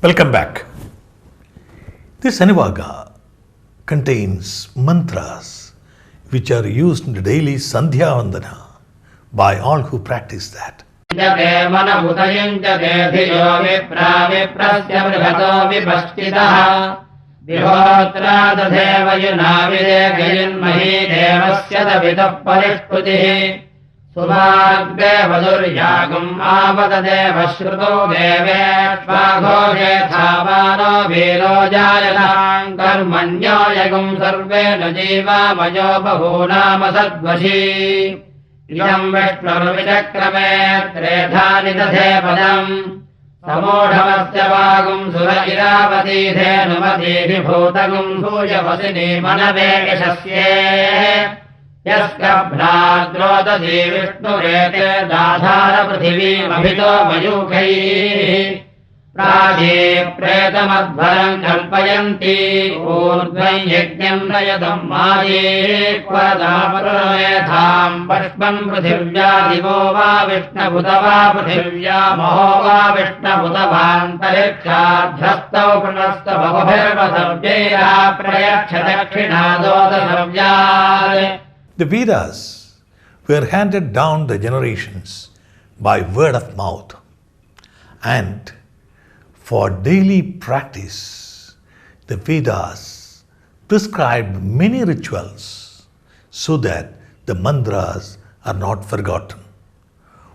Welcome back. This Anivaga contains mantras which are used in the daily Sandhya Vandana by all who practice that. सुभाग्देवदुर्यागम् आवददेव श्रुतो देवेष्वाघोषे धावानो वीरो जायताम् कर्मण्यो यगुम् सर्वेण जीवामयो बहूनाम सद्वशी इदम् विष्णुर्विचक्रमे त्रेधानि दधे पदम् समूढमस्य वागुम् सुर इरावतीधेनुमतीभिः भूतगुम् सूयवसिनी मनवे यशस्ये यस्कभ्राद्रोदसी विष्णुरेते दाधारपृथिवीमभितो मयूखैः प्राजे प्रेतमध्वरम् कल्पयन्ति ऊर्ध्वम् यज्ञम् नयतम् माये क्वदापरमेधाम् पष्पम् पृथिव्या दिवो वा विष्णुभुत वा पृथिव्या महो वा विष्णुभुत वान्तरिक्षाभ्यस्तौ प्रणस्तभवभिर्वसव्यैरा प्रयच्छ दक्षिणादोदसव्यात्. The Vedas were handed down the generations by word of mouth, and for daily practice, the Vedas prescribed many rituals so that the mantras are not forgotten.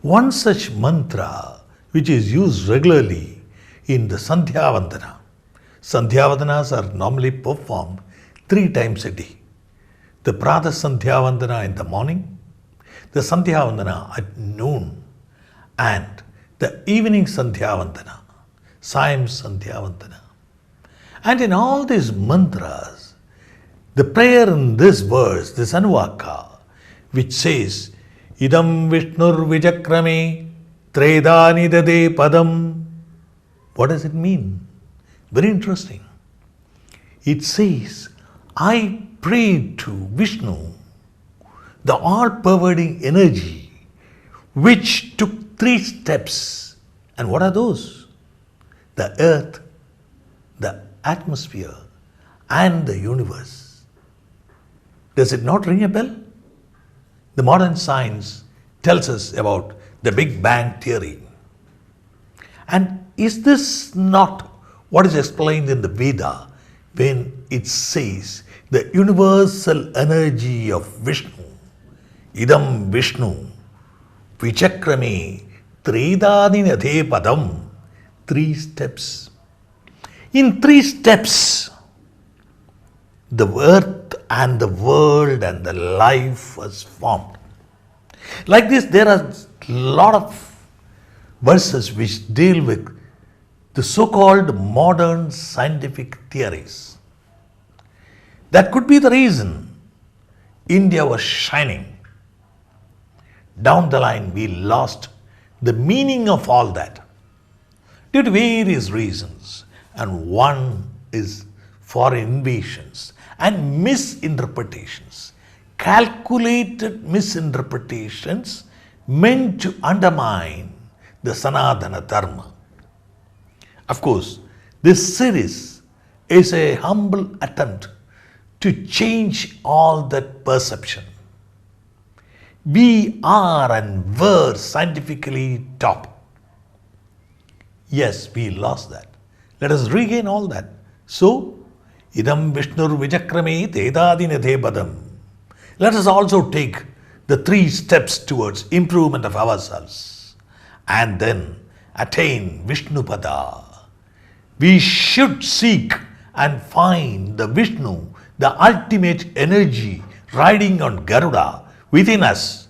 One such mantra which is used regularly in the Sandhya Vandana. Sandhya Vandanas are normally performed 3 times a day. The Pratha Sandhya Vandana in the morning, the Sandhya Vandana at noon, and the evening Sandhya Vandana, Sayam Sandhya Vandana. And in all these mantras, the prayer in this verse, this Anuvaka, which says, Idam Vishnur Vijakrame Tredani Dade Padam. What does it mean? Very interesting. It says, I prayed to Vishnu, the all-pervading energy, which took 3 steps. And what are those? The earth, the atmosphere, and the universe. Does it not ring a bell? The modern science tells us about the Big Bang theory. And is this not what is explained in the Veda when it says the universal energy of Vishnu, Idam Vishnu, Vichakrame, Tredadinathe Padam, 3 steps. In 3 steps, the earth and the world and the life was formed. Like this, there are a lot of verses which deal with the so-called modern scientific theories. That could be the reason India was shining. Down the line, we lost the meaning of all that due to various reasons, and one is foreign invasions and misinterpretations, calculated misinterpretations meant to undermine the Sanatana Dharma. Of course, this series is a humble attempt to change all that perception. We are and were scientifically top. Yes, we lost that. Let us regain all that. So, Idam Vishnur Vijakrame Tedadinathe Padam. Let us also take the 3 steps towards improvement of ourselves and then attain Vishnupada. We should seek and find the Vishnu, the ultimate energy riding on Garuda within us,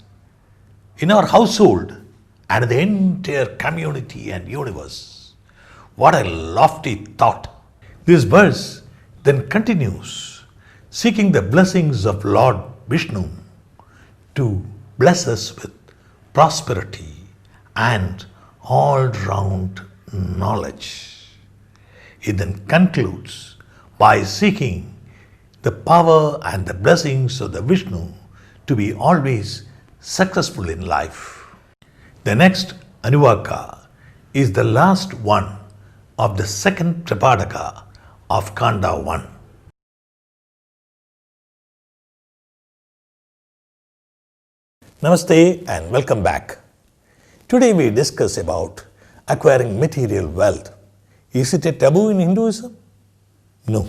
in our household, and the entire community and universe. What a lofty thought. This verse then continues, seeking the blessings of Lord Vishnu to bless us with prosperity and all-round knowledge. It then concludes by seeking the power and the blessings of the Vishnu to be always successful in life. The next Anuvaka is the last one of the second Tripadaka of Kanda 1. Namaste and welcome back. Today we discuss about acquiring material wealth. Is it a taboo in Hinduism? No.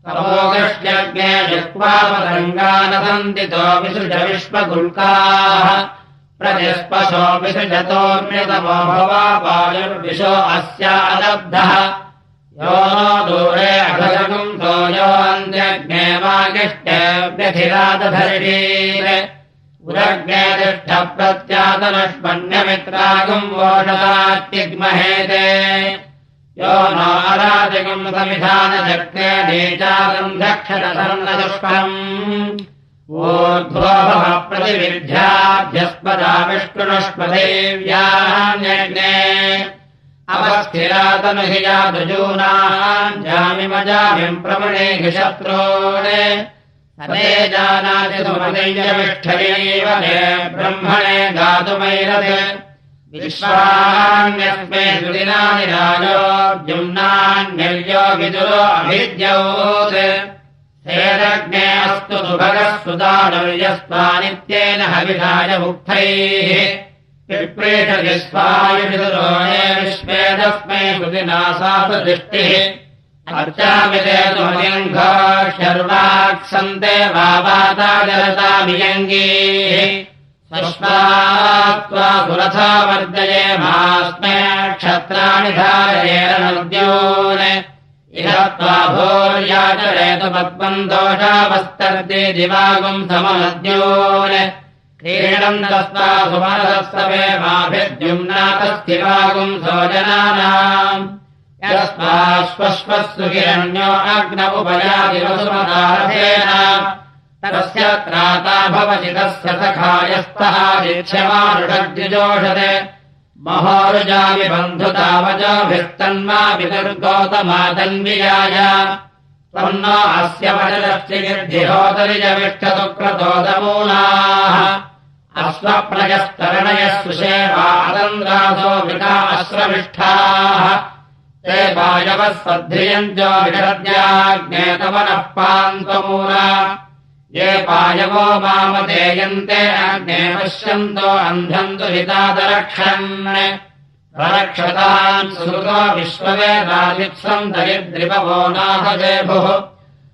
तमोगश्यज्ञे जिह्वा पतङ्गानसन्दितो विसृज विश्वगुल्काः प्रतिस्पशो विसृजतोऽन्यतमो भवापायुर्विशो अस्यालब्धः यो no दूरे अघगुंसो यो अन्त्यग्ने वागिष्ठेऽव्यथिरादधर्षीर् उदग्ने तिष्ठ प्रत्यातनष्मण्यमित्रागुम् वोषदात्तिग्महेते यो no अराजगम् समिधानचक्रे नीचागम् दक्षतसर्णदुष्करम् ऊर्ध्वोभव प्रतिविद्याभ्यस्पदा विष्णुष्पदेव्यान्यग्ने अवस्थिरातनुहि यादुजूनाम् जामिमजामिम् प्रमणेहि शत्रून् सते जानाति सुमदय्यविष्ठयैव ब्रह्मणे गातुमैरत् विश्वान्यस्मे सुदिनानि राजो द्युम्नान्यर्यो विदुरो अभिद्यौत् सेदग्ने अस्तु सुभगः सुदानुर्यस्त्वानित्येन हविषाय मुक्तैः पिप्रेषति स्वायुविदुरो ये विश्वेदस्मै सुदिना सातदृष्टिः अर्चामि ते तुमलिङ्घोऽशर्वाक्सन्ते वावाता जलतामियङ्गीः सस्मात्वा सुरथा वर्जये मास्मे क्षत्राणि धारयेरनुद्योन् इहत्वा भूर्याचरेतु पद्मम् दोषावस्तर्ति दिवागुम् समनद्योन् क्रीडन्तस्त्वा सुमनसस्तवे माभिद्युम्नातस्थिवागुम् सोजनानाम् यस्माश्वश्वस्सु किरण्यो अग्न उपयाति वसुमतारथेन तस्य त्राता भवति तस्य सखायस्तः दीक्ष्यमानुषद्विजोषते महोरुजामि बन्धुतावजोभिस्तन्मा विदुर्गौतमादन्वियाय त्वन्नो अस्य वचनस्य गिर्धिहोदरिजविष्ठतुक्रतोदमूलाः अश्वप्रजस्तरणयः सुषेवा अतन्द्रासो वृता अश्रमिष्ठाः ते वायवः सद्ध्रियञ्जो विषद्याज्ञेतवनः पान्त्वमूला ये पायवो मामदेयन्ते अग्ने पश्यन्तो अन्धन्तु हितादरक्षन् प्ररक्षतान् सुकृतो विश्ववेदादित्सम् दरिद्रिपवो नाथजेभुः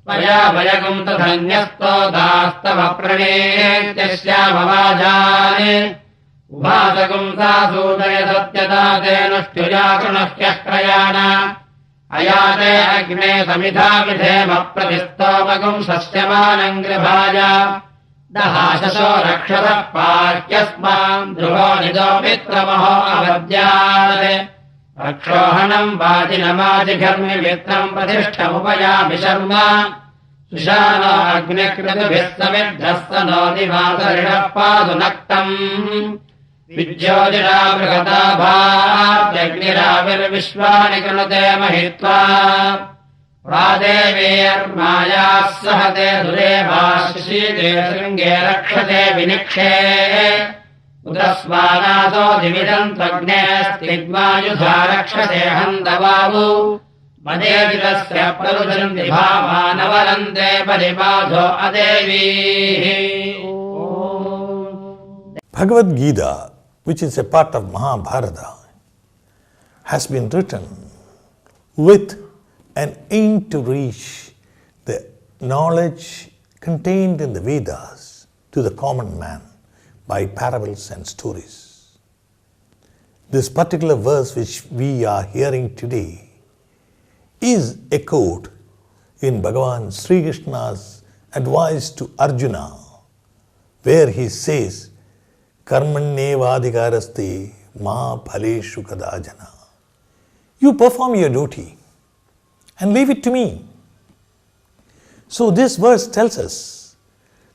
मया वयगुम् तथन्यस्तो दास्तव प्रणेत्यस्यामवाजान् उभासगुम् सा सूदय सत्यता तेनुष्ठुजा कृणह्यष्टयान अयाते अग्ने समिधा विधेम प्रतिस्तोमगुम् सस्यमानम् गृभाय दहाशसो रक्षतः पार्ह्यस्मान् ध्रुवो निदो मित्रमहो अवद्यात् रक्षोहणम् वाजिनमाजिघर्मि मित्रम् प्रतिष्ठमुपयामि शर्म सुशानो अग्निकृतभिः समिद्धः स नो दिवासरिणः पादु नक्तम् विज्योतिषा बृहता भात्यग्निराविर्विश्वानि कृणुते महित्वा प्रादेवीयर्मायाः सहते दुरेवाशिषीते शृङ्गे रक्षते विनिक्षे उदस्वानासो दिविदन्त्वग्ने स्तिग्मायुधा रक्षते हन्तवावु मदेजितस्य प्ररुदन्ति भावानवरन्ते परिबाधो अदेवीः. Bhagavad Gita, which is a part of Mahabharata, has been written with an aim to reach the knowledge contained in the Vedas to the common man by parables and stories. This particular verse which we are hearing today is echoed in Bhagavan Sri Krishna's advice to Arjuna, where he says, Karmanyevadhikaraste ma phaleshu kadajana. You perform your duty and leave it to me. So this verse tells us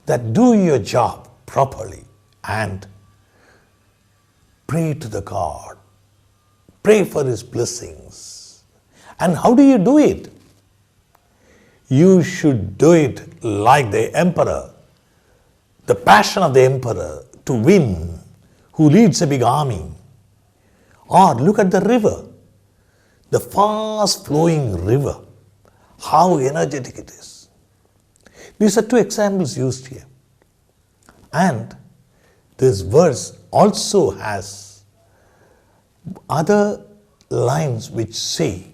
that do your job properly and pray to the God. Pray for His blessings. And how do you do it? You should do it like the emperor, the passion of the emperor to win, who leads a big army. Or look at the river, the fast flowing river, how energetic it is. These are two examples used here. And this verse also has other lines which say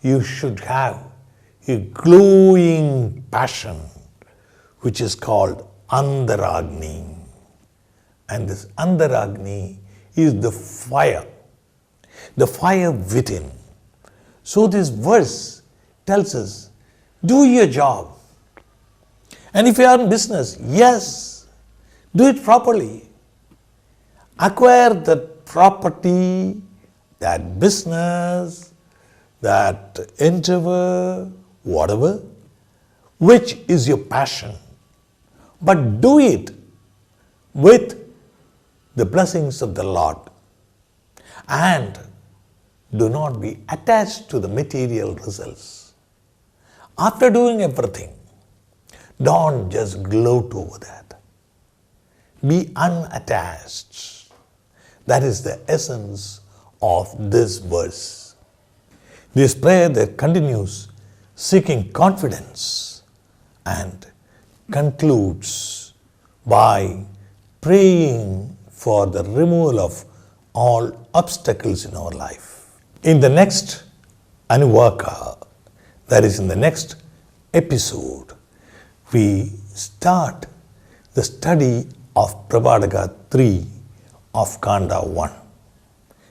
you should have a glowing passion which is called Antaragni. And this Antaragni is the fire within. So this verse tells us, do your job. And if you are in business, yes, do it properly. Acquire that property, that business, that endeavor, whatever, which is your passion. But do it with the blessings of the Lord. And do not be attached to the material results. After doing everything, don't just gloat over that. Be unattached. That is the essence of this verse. This prayer that continues seeking confidence and concludes by praying for the removal of all obstacles in our life. In the next Anuvaka, that is in the next episode, we start the study of Prabhadaka 3 of Kanda 1.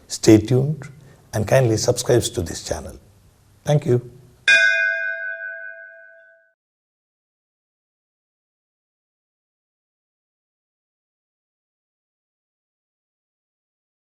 Stay tuned and kindly subscribe to this channel. Thank you.